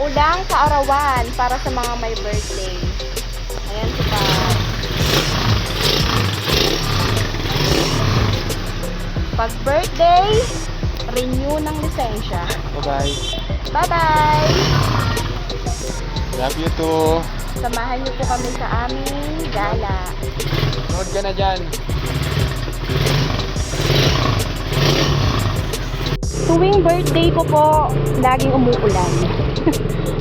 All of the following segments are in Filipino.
Maulang kaarawan para sa mga may birthday. Ayan si Pat. Pag birthday, renew ng lisensya. Bye-bye. Bye-bye! Love you too. Samahan niyo po kami sa aming gala. Nood ka na dyan. Tuwing birthday ko po, laging umuulan.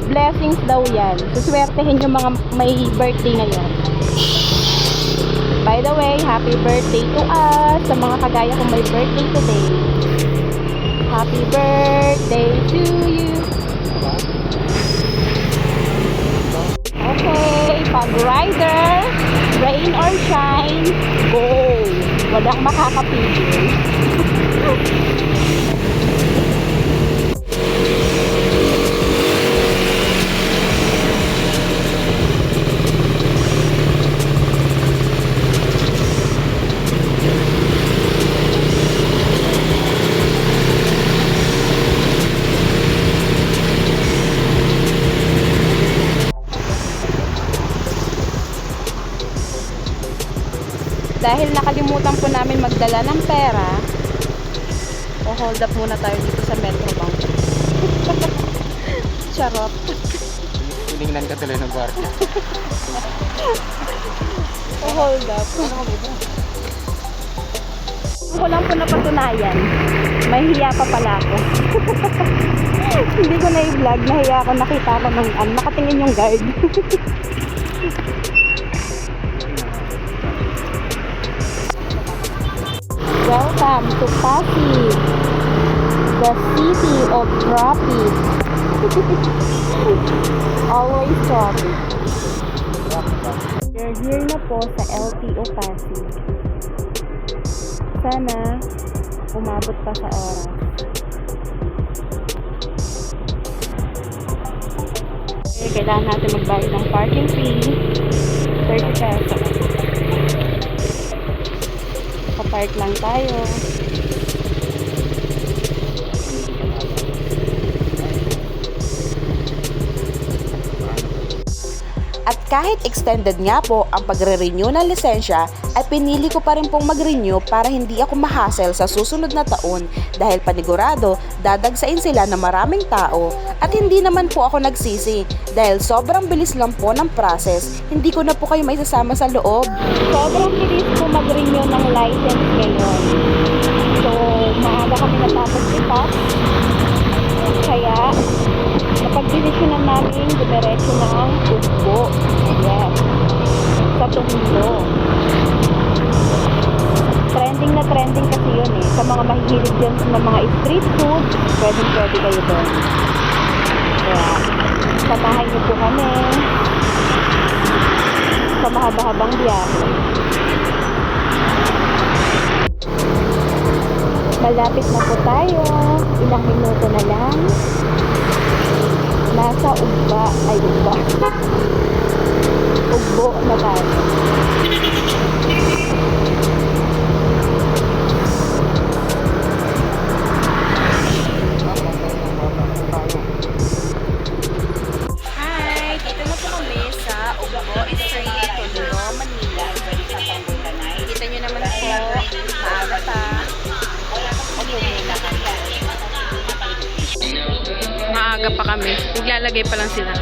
Blessings daw yan. Suswertehin yung mga may birthday ngayon. By the way, happy birthday to us sa mga kagaya kong may birthday today. Happy birthday to you. Okay, pag rider, rain or shine, go! Walang makakapigil. Dahil nakalimutan po namin magdala ng pera, o hold up muna tayo dito sa Metrobank. Charot. Tinignan ka tuloy ng bar. O hold up. Ko lang po napatunayan. May hiya pa pala ako. Hindi ko na i-vlog. Nahiya ako. Nakita ko ng nakatingin yung guard. Welcome to Pasig, the city of traffic. Always traffic. We're here na po sa LTO Pasig. Sana umabot pa sa oras. Okay, kailangan natin magbayad ng parking fee. 30 pesos. Park lang tayo. At kahit extended nga po ang pagre-renew ng lisensya, ay pinili ko pa rin pong mag-renew para hindi ako ma-hassle sa susunod na taon dahil panigurado dadagsain sila ng maraming tao at hindi naman po ako nagsisi dahil sobrang bilis lang po ng process, hindi ko na po kayo maisasama sa loob. Sobrang bilis po mag-renew ng license ngayon. So, maaga kami natapos ito. Kaya, napag-desisyonan namin dumiretso ng Ugbo. Yes. Sa Tondo. Trending na trending kasi yun eh. Sa mga mahihilig dyan sa mga street food, pwede kayo doon. Kaya, samahan niyo po kami sa mahaba-habang biyahe. Malapit na po tayo. Ilang minuto na lang. Nasa Ugbo na tayo. Hi! Dito na po kami sa Ugbo Street, Tondo, Manila. Kita nyo naman po, maaga pa. Maaga pa kami. Naglalagay pa lang sila.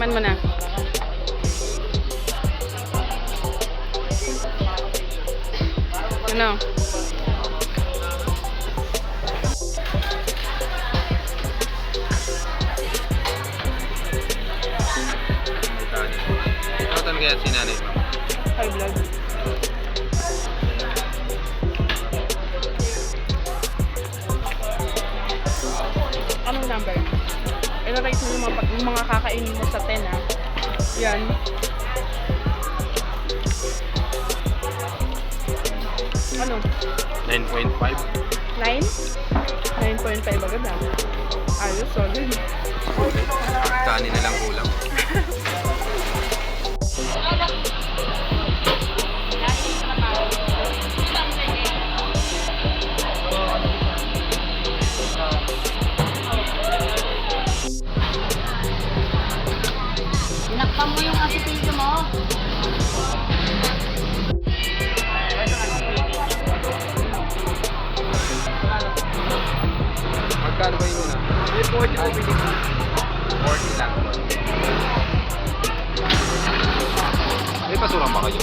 Tikman mo na. Ano? Ano kaya si nanay mo? High blood. Anong number? I-rate mo yung mga kakainin mo sa 10 ah. Yan. Ano? 9.5. 9? 9.5 agad ah. Ayos, solid. Kanin na lang kulang. Tinakpan mo yung asipilyo mo. Magkano ba yun muna? 40 lang. May pasurang ba kayo?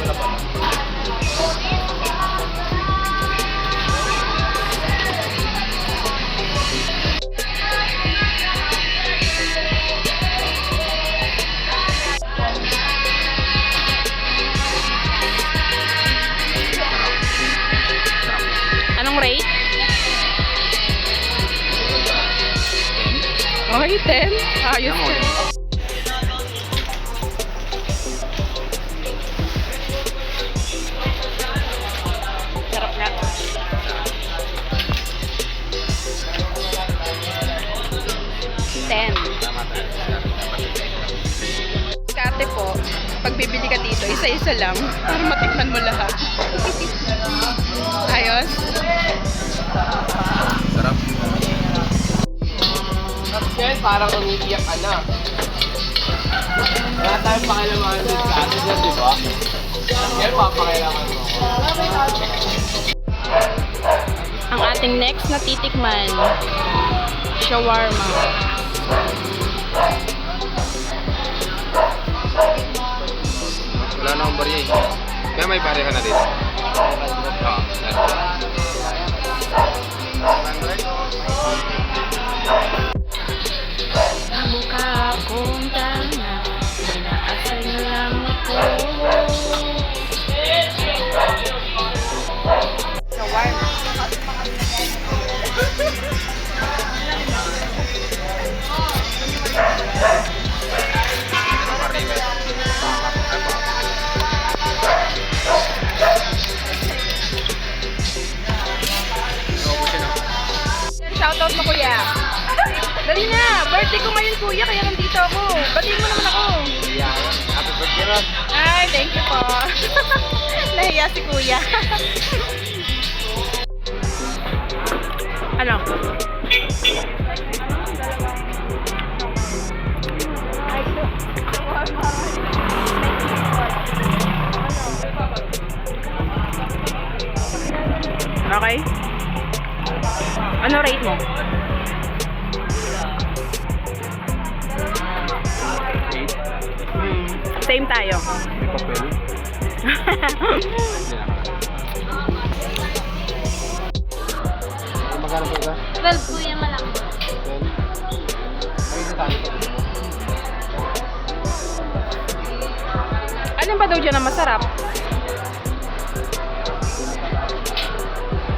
Wala pa. Anong rate? Okay, 10. Ayos. Sarap nga. Kate po, pag bibili ka dito, isa-isa lang para matikman mo lahat. Ayos? Sarap. Kasi parang umiiyak ka na. Wala tayong pakailangan din sa atin yan, di ba? Yan, papakailangan mo. Ang ating next na titikman, shawarma. Wala na akong barya eh. Kaya may pareha na dito. Oo. Mukha akong tanga, inaasal lang ako. Shawarma. Shoutout mo, kuya. Dali na, birthday ko ngayon, kuya, kaya nandito ako. Batiin mo naman ako. Yeah. Happy birthday, Ron. Ay, thank you po. Nahiya si kuya. Ano? Okay? Ano rate mo? Same tayo. May papel. Magkano po ito? 12 po yung malaki. 12. Ay, ito tayo. Ano ba daw dyan na masarap?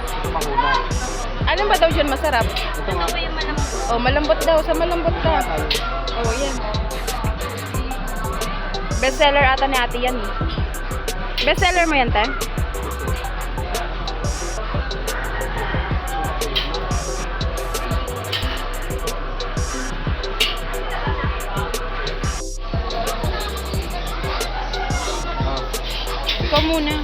Ito makuna. Ano ba daw dyan masarap? Ito nga. Ito po yung malambot. Oh, malambot daw. Sa malambot ka. Tayo. Oh, yan. Bestseller ata ni ate yan. Bestseller mo yan, te? Ikaw muna.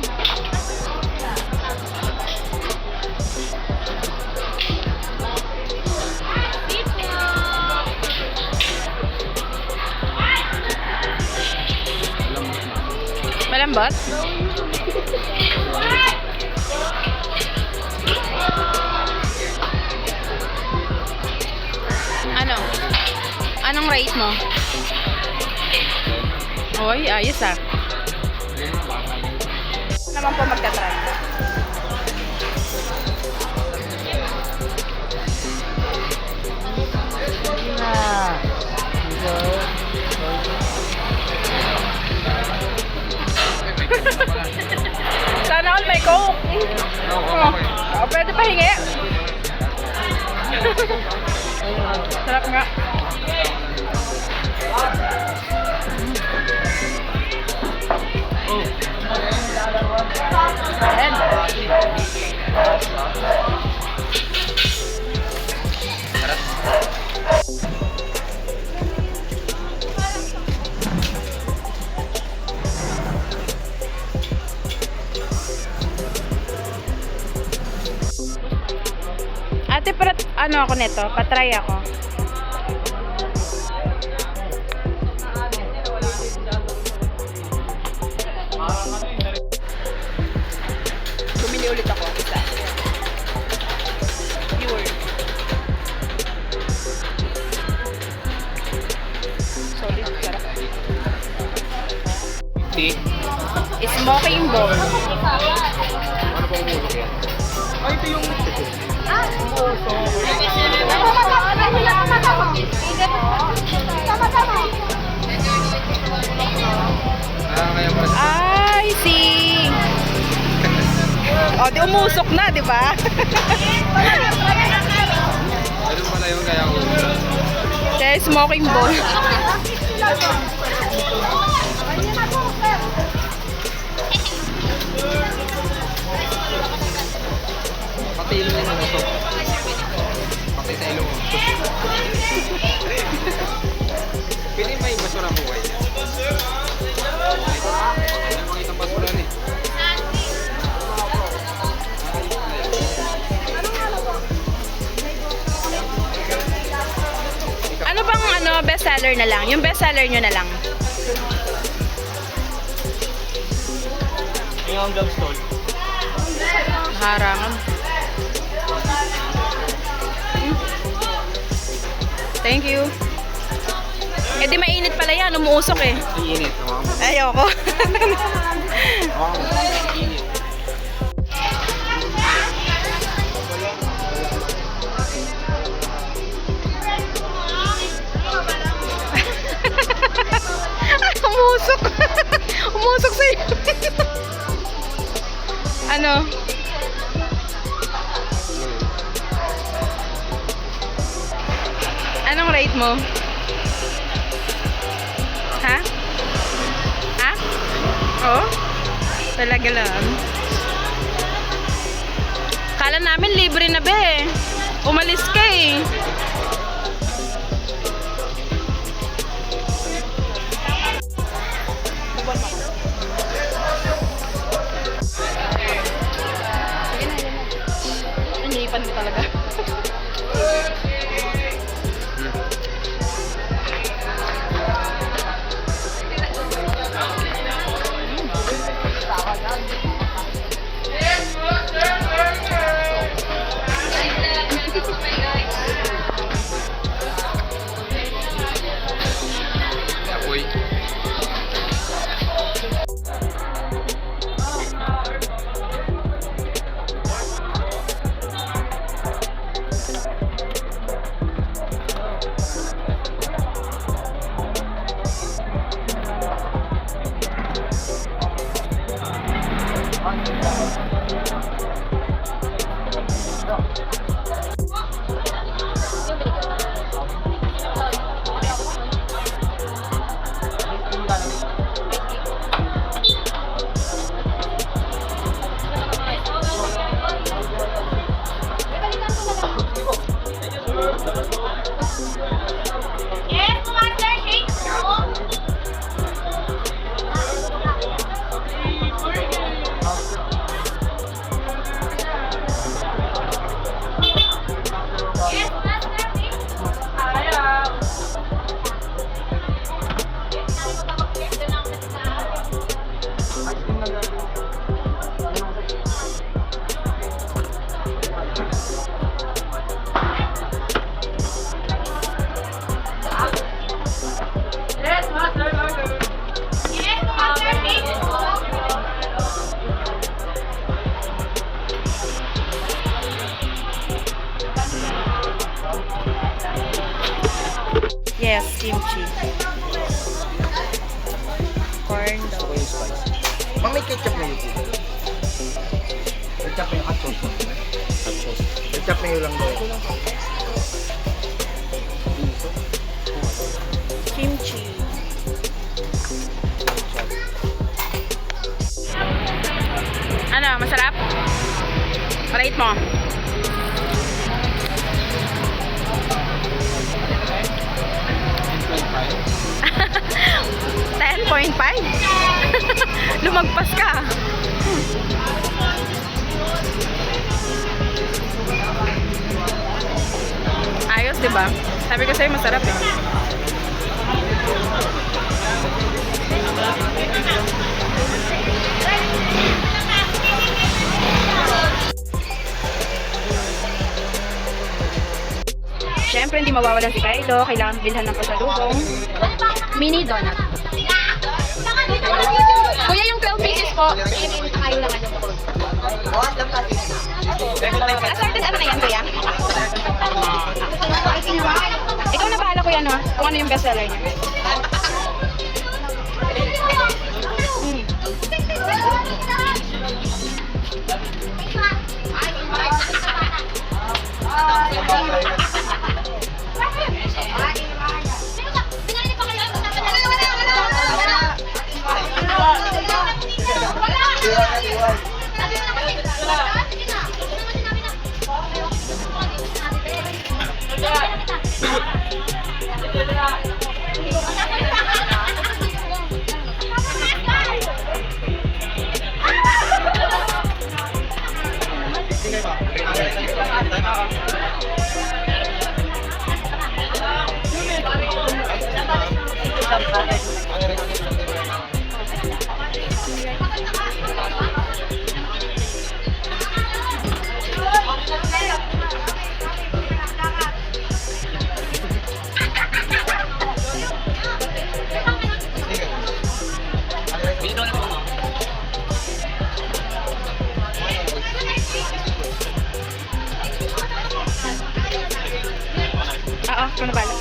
Malambot? Ano? Anong rate mo? Oy, ayos ah. Naman po magta-try. Sana all may coke. Oh, pwede pa hingi. Sarap nga. Ayan. Ate, ano ako nito? Patry ako. Bumili ulit ako. Isa. Pure. Solid. Sarap. Smoking ball. Ano bang mulok yan? Ay, ito yung... Kaya pala. I see. O, di umusok na, di ba? Ganun pala yun, kaya ako. Kaya smoking ball. Pati ilong yung umusok. Pati sa ilong mo. Pili may basura mo, guys. May makita basura eh. Ano bang best seller na lang? Yung best seller nyo na lang. Yung hanggang stall. Harangan. Thank you. Eh di mainit pala yan, umuusok eh. Iinit. Ayoko. Iinit. Umusok. Umusok sa'yo. Ano? Anong rate mo? Ha? Ha? Oh? Talaga lang. Kala namin libre na be. Umalis ka eh. Inipan mo talaga. Apoy. Yes, kimchi. Corn dog. Ako yung spice. Ma'am, may ketchup na yun. Ketchup na yung hot sauce. Hot sauce. Ketchup na yun lang daw. Kimchi. Ano, masarap? Rate mo. 10.5? Lumagpas ka. Ayos, di ba? Sabi ko sa'yo, masarap eh. Siyempre, hindi mawawala si Kylo. Kailangan bilhan ng pasalubong. Mini donut. Kuya, yung 12 pieces po. Ayaw lang ano po. Assorted ano na yan, kuya? Ikaw na bahala, kuya, no? Kung ano yung bestseller niya. Oo, ikaw na bahala.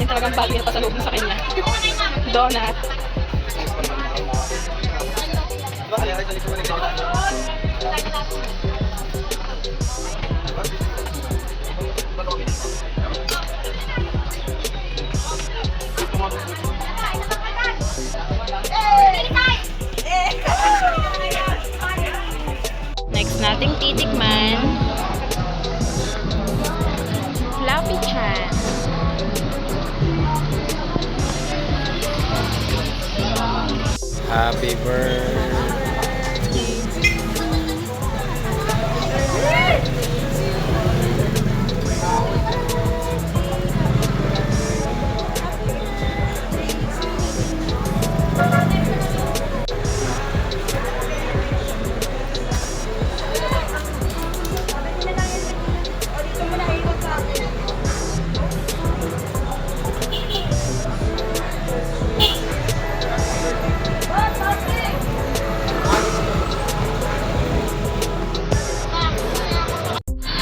Yung talagang bagay na pasalubong sa kanya. Donut. Next nating titikman. Fluffy Chan. Happy birthday.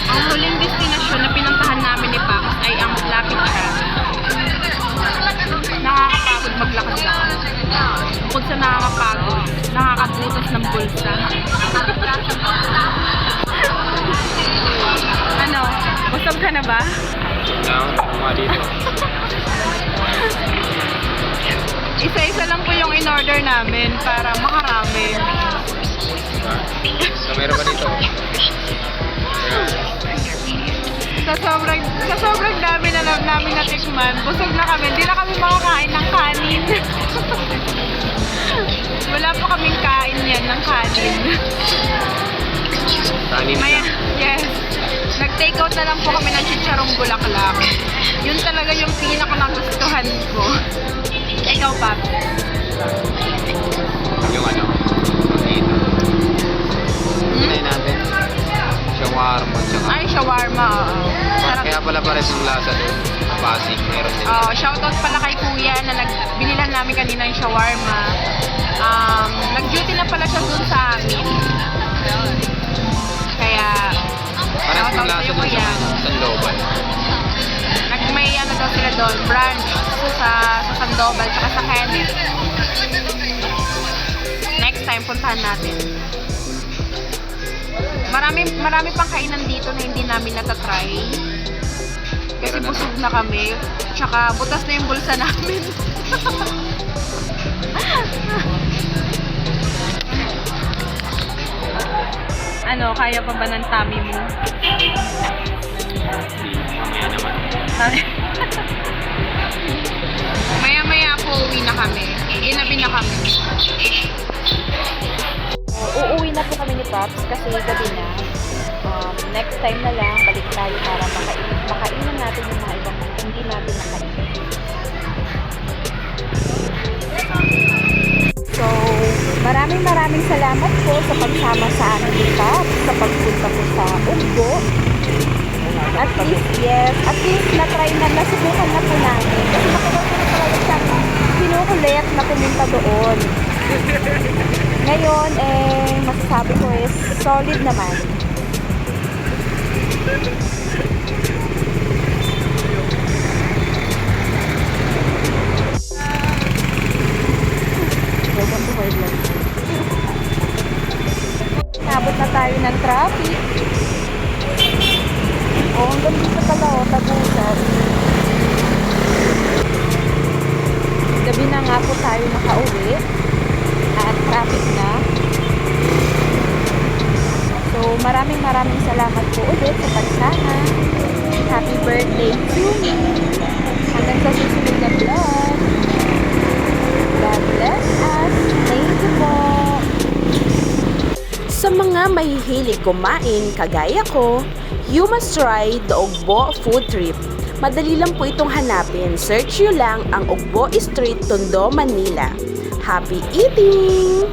Ang huling destinasyon na pinuntahan namin ni Pax ay ang Fluffy Chan. Nakakapagod maglakad-lakad. Bukod sa nakakapagod, nakakabutas ng bulsa. Ano? Busog ka na ba? Mga dito. Isa-isa lang po yung in-order namin para makarami. So, meron ba dito? Sa sobrang dami na namin natikman, busog na kami. Hindi na kami makakain ng kanin. Wala pa kaming kain yan ng kanin. Kanin Maya, lang. yes. Nag-take out na lang po kami ng chicharong bulaklak. Yun talaga yung pinaka nagustuhan ko. Ikaw, Pap. Yung ano, dito. Kinain natin. Shawarma, tsaka. Ay, shawarma, oo. Sarap. Kaya pala pares yung lasa doon. Pasig, meron din. Oh, shoutout pala kay Kuya na binilan namin kanina yung shawarma. Nag-duty na pala siya dun sa amin. Kaya, Pares yung shoutout lasa sa'yo, doon Kuya. sa Sandoval. May ano daw sila doon, branch sa Sandoval, saka sa Kenneth. Next time, puntahan natin. Marami pang kainan dito na hindi namin natatry. Kasi Meron na busog na kami. Tsaka butas na yung bulsa namin. Ano, kaya pa ba ng tummy mo? Mamaya naman. Maya-maya po uwi na kami. Ginabi na kami. Uuwi na po kami ni Pops kasi gabi na. Next time na lang, balik tayo para makainan natin yung mga ibang hindi natin nakain. So, maraming salamat po sa pagsama sa amin ni Pops sa pagpunta po sa Ugbo. At least na-try na, nasubukan na po namin. Kasi nakuha ko na talaga siya kinukulit na pumunta doon. Ngayon, masasabi ko is solid naman. Welcome to my vlog. Nabot na tayo ng traffic. Hanggang dito pala, Tagusan. Gabi na nga po tayo nakauwi. At traffic na. So, maraming salamat po ulit sa pagsama. Happy birthday to me. Hanggang sa susunod na vlog. God bless us. Thank you po. Sa mga mahihilig kumain kagaya ko, you must try the Ugbo Food Trip. Madali lang po itong hanapin. Search nyo lang ang Ugbo Street, Tondo, Manila. Happy eating!